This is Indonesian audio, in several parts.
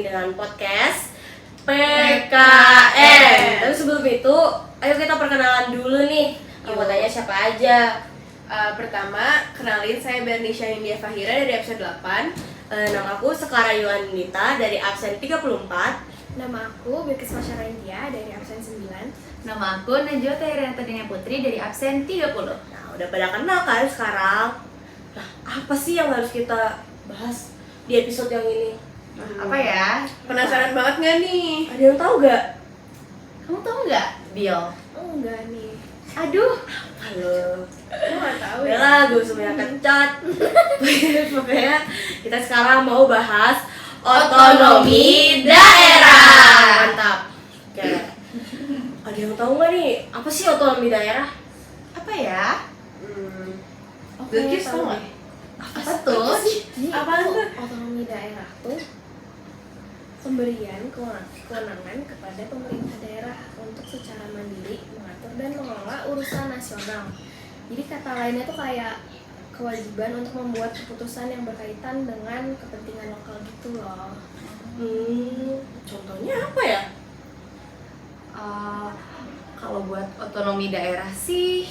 dengan podcast PKN. Tapi sebelum itu, ayo kita perkenalan dulu nih. Anggotanya siapa aja? Pertama, kenalin saya Bernisha India Fahira dari absen 8. Nama aku Sekara Yuanita dari absen 34. Nama aku Bilkis Masyara India dari absen 9. Nama aku Najwa Tahirianto Denia Putri dari absen 30. Nah, udah pada kenal kan sekarang? Nah, apa sih yang harus kita bahas di episode yang ini? Apa ya? Penasaran banget nggak nih? Ada yang tahu gak? Kamu tahu nggak, Bill? Oh enggak nih. Aduh, Halo. Aku nggak tahu Udah ya. lah, gue semuanya kencat. Pokoknya kita sekarang mau bahas otonomi daerah. Mantap. Oke. Ada yang tahu nggak nih apa sih otonomi daerah? apa ya? Bilkis tahu nggak? Apa tuh? Jadi Apaan tuh? otonomi daerah tuh pemberian kewenangan kepada pemerintah daerah untuk secara mandiri mengatur dan mengelola urusan nasional. Jadi kata lainnya tuh kayak kewajiban untuk membuat keputusan yang berkaitan dengan kepentingan lokal gitu loh. Contohnya apa ya? Kalau buat otonomi daerah sih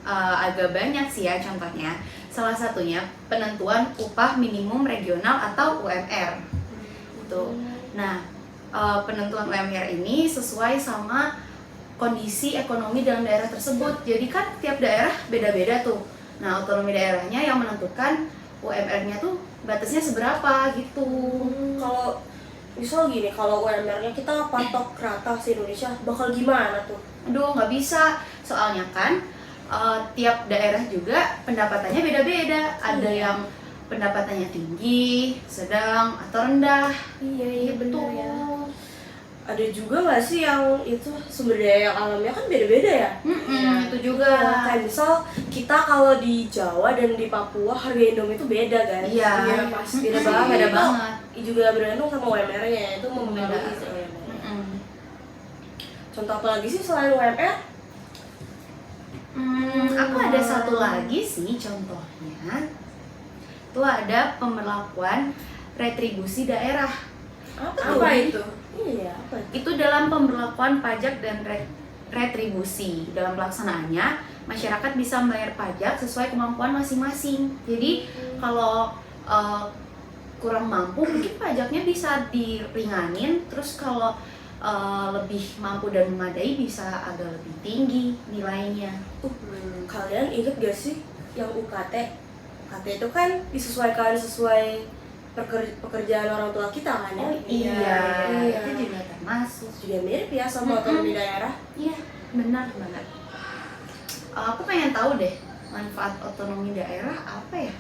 agak banyak sih ya contohnya. Salah satunya penentuan upah minimum regional atau UMR. Gitu. Nah, penentuan UMR ini sesuai sama kondisi ekonomi dalam daerah tersebut. Jadi kan tiap daerah beda-beda tuh. Nah, otonomi daerahnya yang menentukan UMR-nya tuh batasnya seberapa gitu. Kalau misal gini, kalau UMR-nya kita patok rata se-Indonesia, bakal gimana tuh? Aduh, nggak bisa. Soalnya kan tiap daerah juga pendapatannya beda-beda. Ada yang pendapatannya tinggi, sedang, atau rendah. Iya Gitu. benar ya. Ada juga nggak sih yang itu sumber daya alamnya kan beda-beda ya? Itu juga. Kayak misal kita kalau di Jawa dan di Papua harga Indomie itu beda kan? Iya, Iya, pasti beda Mm-mm, banget. beda Itu banget. juga bergantung sama UMR-nya, itu mempengaruhi Beda. sih UMR. Mm-mm. Contoh apa lagi sih selain UMR? Aku ada satu lagi sih contohnya. Itu ada pemberlakuan retribusi daerah. Apa itu? Iya, apa? Itu dalam pemberlakuan pajak dan retribusi. Dalam pelaksanaannya, masyarakat bisa membayar pajak sesuai kemampuan masing-masing. Jadi kalau kurang mampu, mungkin pajaknya bisa diringanin. Terus kalau lebih mampu dan memadai, bisa agak lebih tinggi nilainya. Kalian inget gak sih yang UKT? UKT itu kan disesuaikan sesuai pekerjaan orang tua kita kan ya? Iya, Iya. itu juga termasuk. Juga mirip ya sama otonomi daerah. Iya, benar banget. Aku pengen tahu deh, manfaat otonomi daerah apa ya?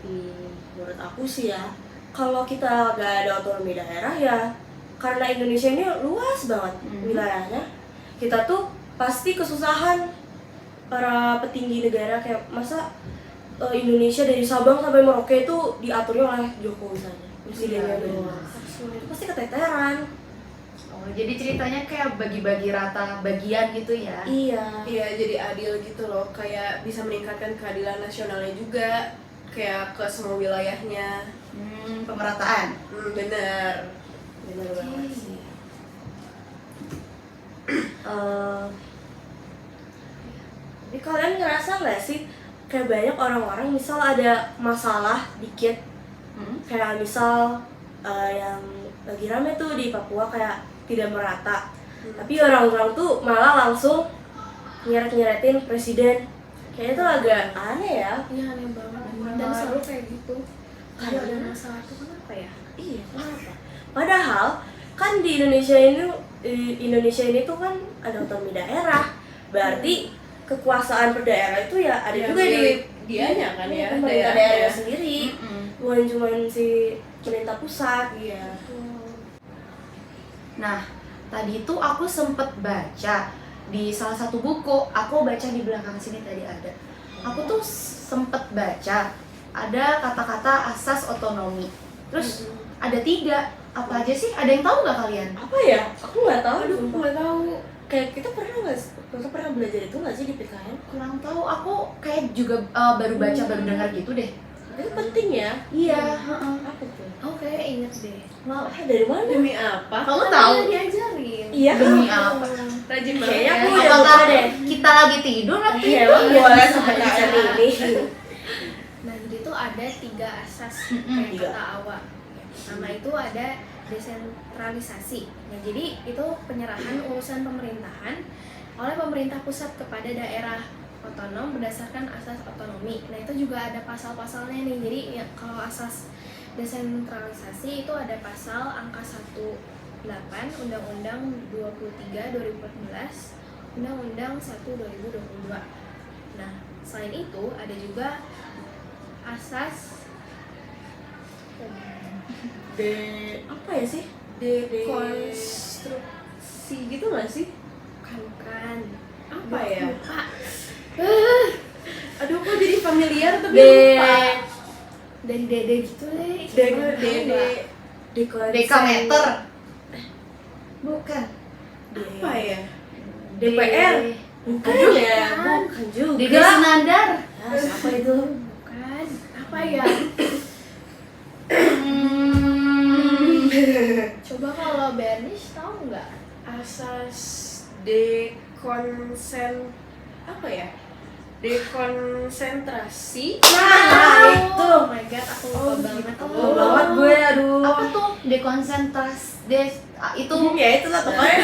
Menurut aku sih ya, kalau kita gak ada otonomi daerah ya, karena Indonesia ini luas banget wilayahnya, kita tuh pasti kesusahan. Para petinggi negara kayak masa Indonesia dari Sabang sampai Merauke itu diaturnya oleh Jokowi saja, presidennya doang. Itu pasti keteteran. Oh, jadi ceritanya kayak bagi-bagi rata bagian gitu ya? Iya. Iya, jadi adil gitu loh. Kayak bisa meningkatkan keadilan nasionalnya juga. Kayak ke semua wilayahnya. Pemerataan. Bener. Benar banget sih. Tapi kalian ngerasa nggak sih kayak banyak orang-orang misal ada masalah dikit, kayak misal yang lagi rame tuh di Papua kayak tidak merata, tapi orang-orang tuh malah langsung nyeret-nyeretin presiden. Kayaknya tuh agak aneh ya. Iya aneh banget. Dan selalu kayak gitu. Kalau ada masalah tuh kenapa ya? Iya, kenapa? Padahal kan di Indonesia ini tuh kan ada otonomi daerah. Berarti kekuasaan per daerah itu ya ada Ya, juga di dianya kan ya, pemerintah daerahnya. daerah sendiri. Bukan cuma si pemerintah pusat. Iya. Nah, tadi itu aku sempet baca di salah satu buku. Aku baca di belakang sini tadi ada. Aku tuh sempet baca ada kata-kata asas otonomi. Terus ada 3. Apa aja sih? Ada yang tahu nggak kalian? Apa ya? Aku nggak tahu. Aduh, sumpah. nggak tahu. Kayak kita pernah belajar itu nggak sih di PKN? Kurang tahu. Aku kayak juga baru baca baru dengar gitu deh. Itu penting ya. Iya, heeh. Apa tuh? Oke, inget deh. Wah, dari mana? Demi apa? Kamu Kan tahu udah diajarin. Iya. demi apa? Rajin banget Kayaknya ya. aku udah Apakah lupa deh. kita lagi tidur waktu Iya, itu? emang boleh sampai bisa ini. Nah, jadi tuh ada 3 asas Mm-mm. kayak Tiga. kata awal. Pertama itu ada desentralisasi. Nah, jadi itu penyerahan urusan pemerintahan oleh pemerintah pusat kepada daerah otonom berdasarkan asas otonomi. Nah, itu juga ada pasal-pasalnya nih. Jadi ya, kalau asas desentralisasi itu ada pasal angka 18 Undang-Undang 23 2014, Undang-Undang 1 2022. Nah, selain itu ada juga asas Apa ya sih? Dekonstruksi gitu nggak sih? bukan Apa ya? lupa. Aduh, kok jadi familiar tapi De- lupa. Dari dede gitu deh. Dede Dekameter. Bukan. apa ya? DPR. Bukan ya? Bukan. Bukan juga. Dede Sinandar. Ah, siapa itu? Bukan. Apa ya? Coba kalau Bernish tahu nggak? Asas dekonsen apa ya? Dekonsentrasi. Nah, itu. Oh my god, aku lupa banget. Lupa banget gue, aduh. Apa tuh? Itu Ya itulah pokoknya.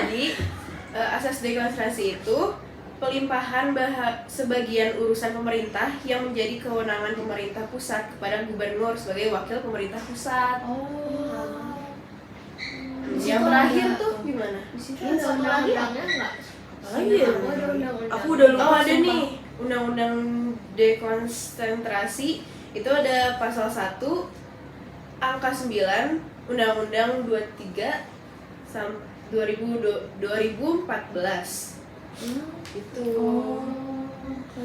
Jadi asas dekonsentrasi itu pelimpahan sebagian urusan pemerintah yang menjadi kewenangan pemerintah pusat kepada gubernur sebagai wakil pemerintah pusat. Oh. Yang terakhir tuh gimana? Di situ Yang ada satu lagi undang-undangnya nggak? Apalagi ya? Aku ada undang-undang. Aku udah lupa. Oh, ada sumpah. nih undang-undang dekonsentrasi itu ada pasal 1 angka 9 undang-undang 23 2014 itu.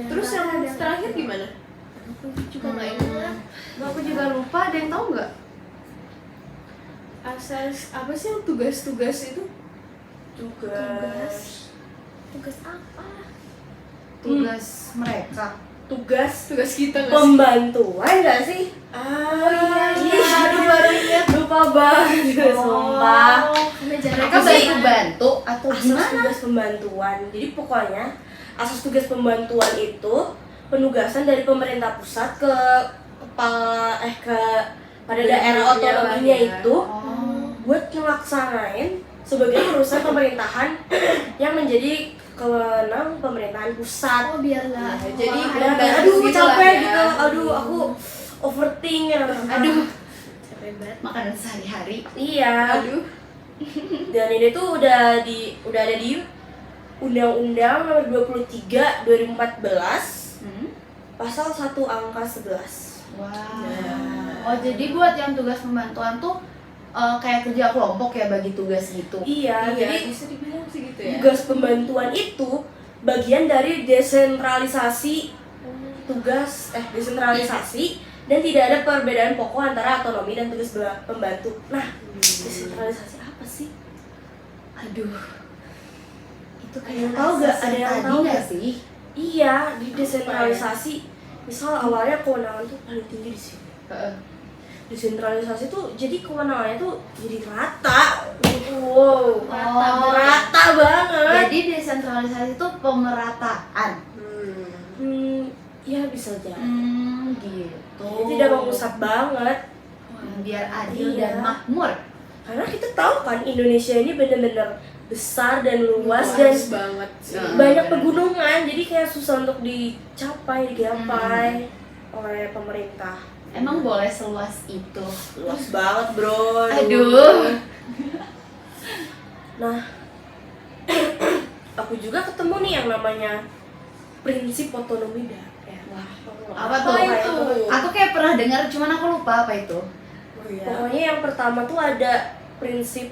Terus yang terakhir gimana? Aku juga nggak ingat. Aku juga lupa, ada yang tahu nggak? Asas apa sih yang tugas-tugas itu? Tugas apa? Tugas mereka. Tugas Tugas kita nggak sih? pembantuan nggak sih? Oh iya, Aduh, baru ingat. Lupa banget, sumpah. Karena jarang Mereka Apa sih? bantu atau Asas gimana? tugas pembantuan. Jadi pokoknya asas tugas pembantuan itu penugasan dari pemerintah pusat ke kepala pada daerah otonominya ya. itu Oh. buat ngelaksanain sebagai urusan pemerintahan yang menjadi kewenangan pemerintahan pusat. Oh, biar nggak. Ya, jadi Dan membantu aduh gitu capek lah ya. gitu, aduh aku overthink ya. Aduh, Capek banget. makanan sehari-hari. Iya. Aduh. Dan ini tuh udah ada di Undang-Undang Nomor 23 2014 Pasal 1 angka 11. Wow. Nah. Oh, jadi buat yang tugas pembantuan tuh kayak kerja kelompok ya, bagi tugas gitu. Iya, Iya, jadi bisa dibilang sih gitu ya. tugas pembantuan itu bagian dari desentralisasi desentralisasi dan tidak ada perbedaan pokok antara otonomi dan tugas pembantu. Nah, desentralisasi apa sih? Aduh. Itu Ada yang tahu nggak? Ada yang tahu nggak nggak? sih? Iya, di desentralisasi. Misal awalnya kewenangan tuh paling tinggi di sini. Desentralisasi tuh jadi kewenangannya tuh jadi rata. Wow, rata banget. Jadi desentralisasi itu pemerataan. Ya bisa jadi. Gitu. Jadi tidak mengusap banget. Biar adil Iya. dan makmur. Karena kita tahu kan Indonesia ini benar-benar besar dan luas dan banget sih. banyak pegunungan. Jadi kayak susah untuk digapai oleh pemerintah. Emang boleh seluas itu? Luas banget, bro. Aduh. Nah, aku juga ketemu nih yang namanya prinsip otonomi daerah. Apa tuh? itu? Aku kayak pernah dengar, cuman aku lupa apa itu. Oh, iya. Pokoknya yang pertama tuh ada prinsip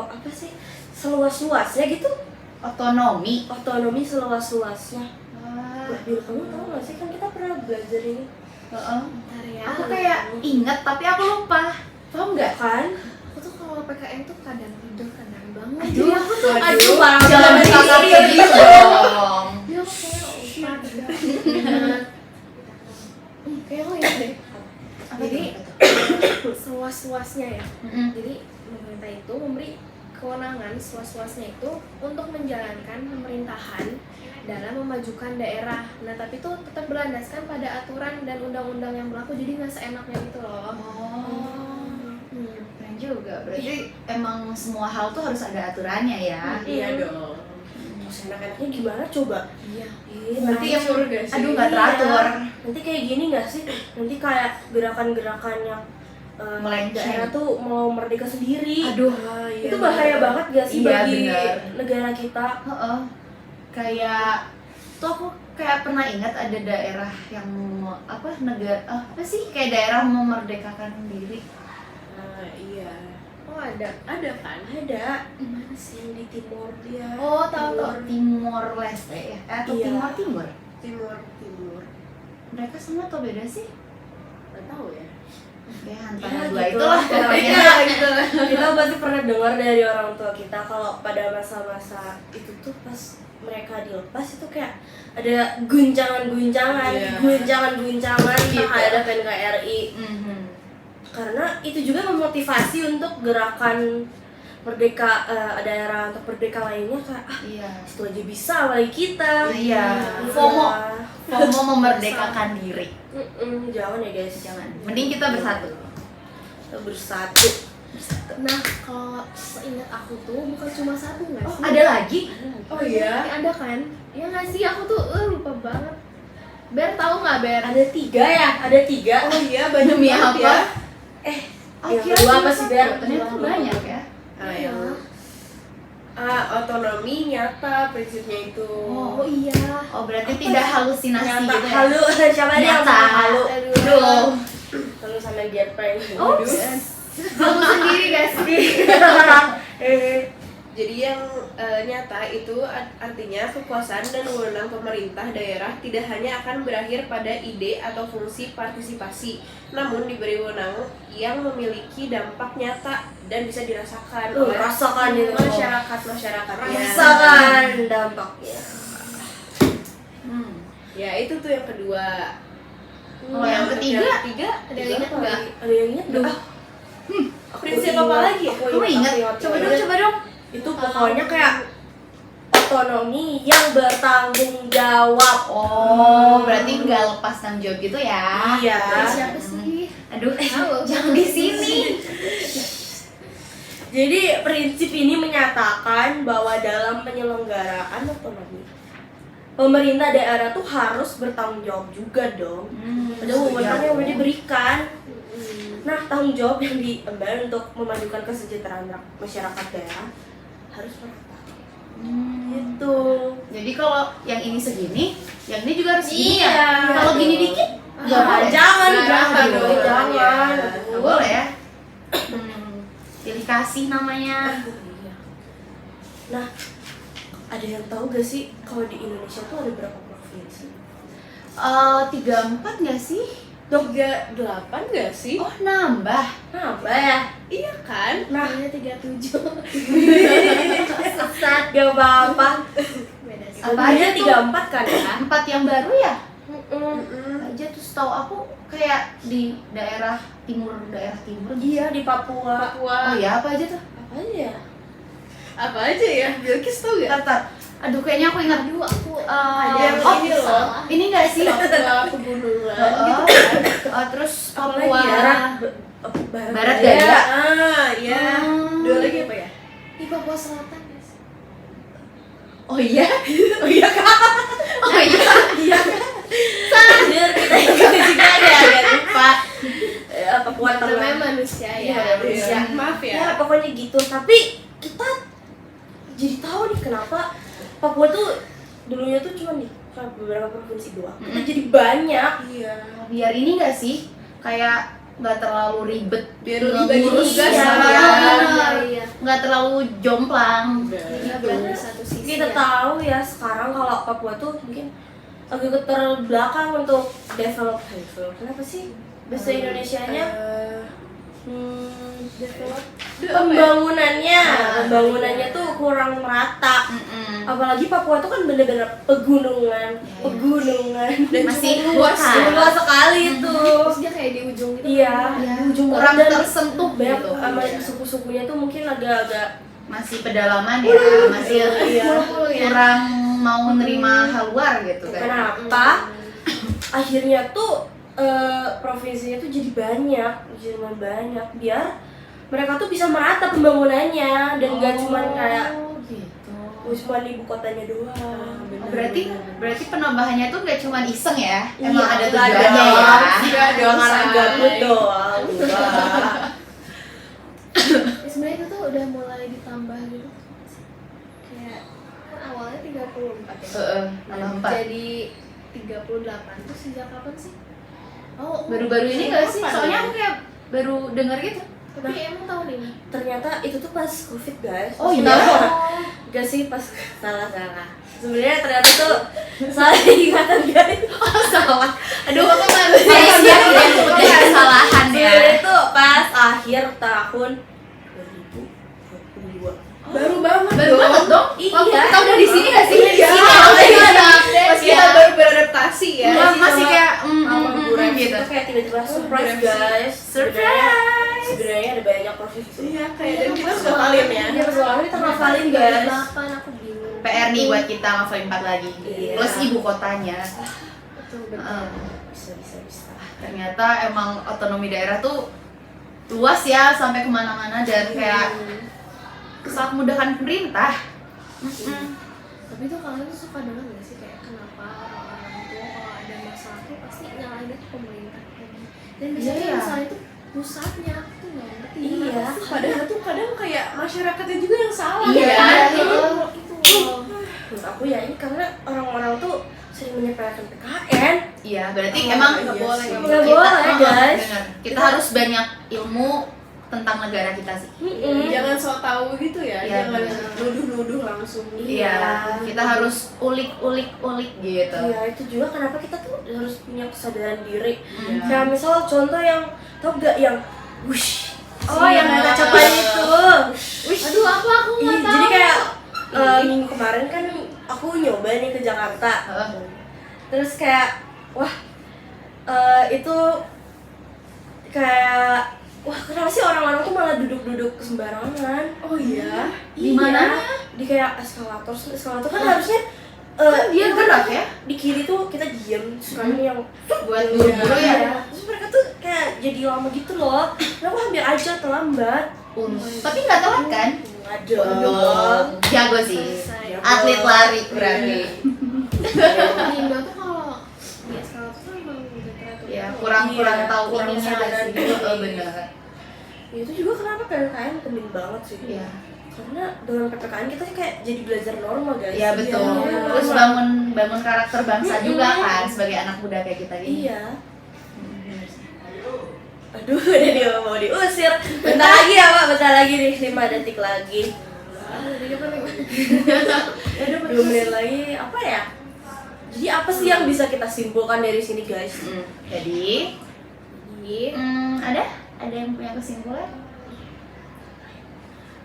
apa sih? Seluas-luasnya gitu. Otonomi. Otonomi seluas-luasnya. Wah. Wah, Bil, kamu tahu nggak sih kan kita pernah belajar ini? Heeh. Bentar ya. Aku kayak inget tapi aku lupa. Paham nggak? Kan? Aku tuh kalau PKN tuh kadang tidur, kadang bangun. Aduh, Jadi aku tuh Aduh, parah Jangan banget kakak ini. sedih dong. dia kayak lupa banget. seluas-luasnya ya. Jadi pemerintah itu memberi kewenangan seluas-luasnya itu untuk menjalankan pemerintahan dalam memajukan daerah. Nah tapi itu tetap berlandaskan pada aturan dan undang-undang yang berlaku, jadi nggak seenaknya gitu loh. Keren juga. Berarti emang semua hal tuh harus ada aturannya ya. Iya dong. Enak-enaknya gimana coba? Iya. Berarti yang Surga sih. aduh nggak teratur. Nanti kayak gini nggak sih? Nanti kayak gerakan-gerakan yang Melenceng. daerah tuh mau merdeka sendiri. Aduh. Iya, Itu bahaya banget gak sih Iya, bagi benar. negara kita? Kayak tuh aku kayak pernah ingat ada daerah yang negara apa sih kayak daerah memerdekakan diri. Iya. Oh ada. Ada kan? Ada Gimana sih? yang di timur dia. Oh tahu. Timor Leste ya atau Iya. Timur Timur. mereka sama atau beda sih Nggak tahu ya. ya antara Ya, dua gitu itulah lah. pokoknya Iya, gitu lah. Kita pasti pernah dengar dari orang tua kita kalau pada masa-masa itu tuh pas mereka dilepas itu kayak ada guncangan-guncangan, Iya. guncangan-guncangan Gitu. terhadap NKRI. Mhm. Karena itu juga memotivasi untuk gerakan merdeka daerah untuk merdeka lainnya kayak Iya itu aja bisa apalagi kita. Iya. Gitu FOMO. ya. FOMO memerdekakan diri Jangan ya guys, jangan mending kita bersatu Kita bersatu. Nah kalau seingat aku tuh bukan cuma satu nggak sih? ada lagi Oh iya. Ada kan? Ya nggak sih, aku tuh lupa banget. Ber tahu nggak Ber? Ada 3 ya, ada 3. Oh iya, banyak Demi banget apa? ya. Yang kedua apa sih Ber? ternyata banyak ya Yang otonomi nyata prinsipnya itu. Oh iya. oh berarti tidak halusinasi Nyata, gitu ya halu, siapa nih yang Nyata. sama halu? Aduh. Halu sama dia prank. Oh, kamu sendiri gak sih? Jadi yang nyata itu artinya kekuasaan dan wewenang pemerintah daerah tidak hanya akan berakhir pada ide atau fungsi partisipasi, namun diberi wewenang yang memiliki dampak nyata dan bisa dirasakan oleh rasakan itu. masyarakat. Rasakan dampaknya. Ya itu tuh yang kedua. Kalau yang ketiga? Yang ketiga Ada yang ingat nggak? Ada yang ingat nggak? prinsip apa lagi ya? Kamu ingat? Coba dong. Itu pokoknya kayak otonomi yang bertanggung jawab. Oh, berarti nggak lepas tanggung jawab gitu ya? Iya. Siapa sih? Aduh, Tahu. jangan di sini. Jadi prinsip ini menyatakan bahwa dalam penyelenggaraan otonomi, pemerintah daerah tuh harus bertanggung jawab juga dong. Ada wewenang yang udah diberikan. Nah, tanggung jawab yang diemban untuk memajukan kesejahteraan masyarakat daerah harus merata. Gitu. Jadi kalau yang ini segini, yang ini juga harus segini Iya. ya? Kalau gini dikit, nggak boleh. Jangan, Jangan dong, dong. jangan. Nggak boleh ya? Pilih kasih namanya. Nah, ada yang tahu gak sih kalau di Indonesia tuh ada berapa provinsi? 34 nggak sih? 38 nggak sih? Oh, nambah. Nambah ya? Iya kan? Nah, Kayaknya 37. sesat gak apa-apa. Beda sih. Apa Sebenarnya aja tuh? 34 kan ya? 4 yang baru ya? Mm-mm. Aja tuh setahu aku kayak di daerah timur gitu. Iya, di Papua. Oh ya, apa aja tuh? Apa aja ya? Apa aja ya? Bilkis tau gak? Tar. Aduh, kayaknya aku ingat. Aduh, aku yang ini loh. salah. Ini enggak sih? Papua pegunungan gitu. Terus Apalagi Papua Barat Barat Daya. Daya. Iya. Hmm. Dua lagi apa ya? Di Papua Selatan guys. Oh iya? Oh iya kak. Oh iya. Anjir, kita juga ada agak lupa. Papua Namanya Tengah. manusia Iya, ya. manusia. Maaf Ya ya. pokoknya gitu. Tapi kita jadi tahu nih kenapa Papua tuh dulunya tuh cuma di beberapa provinsi doang. Kita jadi banyak. Iya. Biar ini enggak sih? Kayak nggak terlalu ribet, Biar lebih bagi ngurus tugas iya. lah ya. Iya. nggak terlalu jomplang. Iya, berarti satu sisi. Kita ya. tahu ya sekarang kalau Papua tuh mungkin agak terbelakang untuk develop. Kenapa sih bahasa Indonesianya? Develop. Pembangunannya tuh kurang merata. Mm-mm. Apalagi Papua tuh kan bener-bener pegunungan, Dan Masih cukup luas hutan. ya. luas sekali itu. Terus dia kayak di ujung gitu. Iya, Ya, di ujung kurang banget dan tersentuh banyak gitu. sama Iya. suku-sukunya tuh mungkin agak-agak Masih pedalaman ya, masih iya. kurang mau nerima hal luar gitu kan. Kenapa? Akhirnya tuh provinsinya tuh jadi banyak biar mereka tuh bisa merata pembangunannya dan gak cuman kayak gitu. cuma ibu kotanya doang. Berarti penambahannya tuh gak cuma iseng ya, Iya, emang ada nggak tujuannya dong. ya. Nggak dong, Jangan say. gabut doang. Enggak. Ya, sebenarnya itu tuh udah mulai ditambah gitu. Kayak kan awalnya 34 ya. Tambah 4. Jadi 38 tuh sejak kapan sih? Oh, Baru-baru ini gak sih? Kapan Soalnya ya? aku kayak baru denger gitu. tapi emang tahun ini. Ternyata itu tuh pas Covid, guys. Oh, iya? Gak sih pas salah. Sebenarnya ternyata tuh salah ingatan guys. Oh salah. Aduh aku manusia yang punya kesalahan ya. Sebenarnya tuh pas akhir tahun 2022. Baru banget Baru banget dong. Iya. Waktu kita udah di sini gak sih? Iya. Di sini waktu kita Pas kita baru beradaptasi ya. Iya. masih kayak, sama Bu Rex gitu. itu kayak tiba-tiba surprise Bu Rex. guys. Sebenarnya ada banyak profesi. Iya, kayak dan kita sudah kalian ya. Iya, soalnya kita ngafalin guys. 38 aku bingung. PR nih buat kita ngafalin 4 lagi. Iya. Plus ibu kotanya. Betul betul. Heeh. Bisa. Ternyata emang otonomi daerah tuh luas ya sampai kemana-mana dan kayak sangat memudahkan pemerintah. Tapi tuh kalian tuh suka dengar gak sih kayak kenapa orang-orang tuh kalau ada masalah tuh pasti nyalain itu pemerintah lagi. Dan biasanya Iya. masalah itu pusatnya aku tuh nggak ngerti. Iya. Kenapa sih? Padahal tuh kadang kayak masyarakatnya juga yang salah. Iya. ya. Itu loh. Menurut aku ya ini karena orang-orang tuh sering menyepelekan PKN. Iya, berarti Oh, emang nggak boleh, nggak boleh. Nggak boleh, guys. Bener. Kita harus banyak ilmu tentang negara kita sih. Jangan sok tahu gitu ya. Iya, Jangan benar. nuduh-nuduh langsung. Iya, kita harus ulik gitu. Iya, itu juga kenapa kita tuh harus punya kesadaran diri. Iya. Kayak misal contoh yang tau gak yang wush. Oh, yang ada ada capai itu. Aduh apa aku nggak tahu. Jadi kayak minggu kemarin kan aku nyoba nih ke Jakarta. Heeh. Terus kayak wah itu kayak wah kenapa sih orang-orang tuh malah duduk-duduk sembarangan. Oh iya. Di mana? Di kayak eskalator kan harusnya Dia gerak ya di kiri tuh kita diem, terus kanan yang buat buru-buru ya. Iya. Terus mereka tuh kayak jadi lama gitu loh. Aku hampir aja terlambat. Tapi nggak telat kan? Ada. Jago sih. Selesai. Atlet lari berarti. Di Indo tuh kalau di eskalator tuh emang udah teratur. Ya kurang Iya, tahu kurang ininya kesadaran sih. diri. Bener. Ya, itu juga kenapa PPKN penting banget sih. Iya. Karena dengan PPKN kita kayak jadi belajar norma guys. Iya betul. Iya. Terus bangun karakter bangsa juga kan sebagai anak muda kayak kita gini. Iya. Aduh, udah dia mau diusir. Bentar lagi ya Pak, bentar lagi nih, 5 detik lagi. Jadi apa nih? Udah 2 menit lagi, apa ya? Jadi apa sih yang bisa kita simpulkan dari sini guys? Jadi, ada yang punya kesimpulan?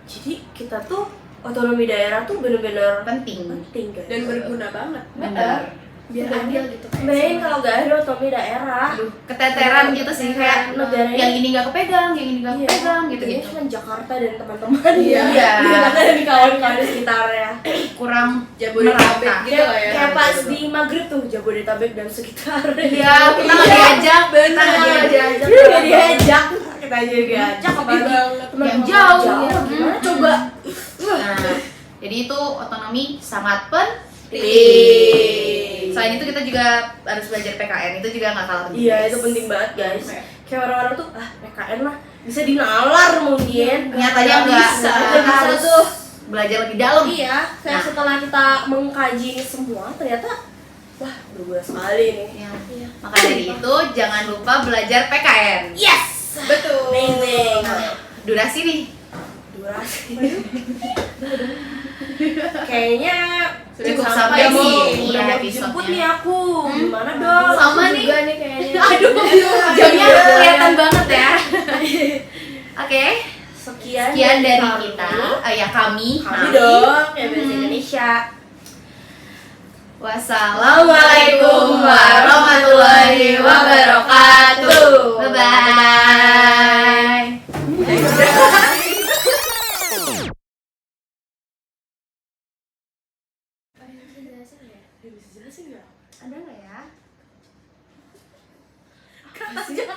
Jadi kita tuh otonomi daerah tuh bener-bener Penting. guys. Dan berguna banget. Benar. Biar adil gitu kayak. Main kalau gak ada otonomi daerah. Aduh, keteteran gitu sih kayak Negaranya- yang ini nggak kepegang, yang ini nggak kepegang Ini gitu-gitu. cuma Jakarta dan teman-teman. Iya. Jakarta dan kawan-kawan di sekitarnya. Kurang Jabodetabek merata. gitu lah ya. Kayak pas di Maghrib tuh Jabodetabek dan sekitar. Iya, kita nggak diajak, kita nggak diajak. Kita nggak diajak. Kita aja diajak apalagi banget. teman-teman Yang jauh. Gimana coba? Nah, jadi itu otonomi sangat penting. Selain itu kita juga harus belajar PKN, itu juga nggak kalah penting. Iya, itu penting banget guys. Kayak orang-orang tuh PKN mah bisa dinalar mungkin. Nyatanya nggak bisa. kita harus tuh. belajar lebih dalam. Iya, kayak Nah. setelah kita mengkaji ini semua ternyata wah berguna sekali nih. Ya. Iya. Maka dari itu jangan lupa belajar PKN. Yes. Betul. Amazing. Durasi nih. Durasi. Kayaknya Cukup sampai sampai sih. sih udah ya mau dijemput nih episodenya. aku. Gimana dong? Sama Aku nih. juga nih kayaknya. Aduh, jamnya kelihatan banget ya. Oke, Sekian dari kita, ya kami dong, ya bahasa Indonesia. Wassalamualaikum warahmatullahi wabarakatuh. Bye bye. Bisa jelasin nggak? Ada nggak ya? Kasih.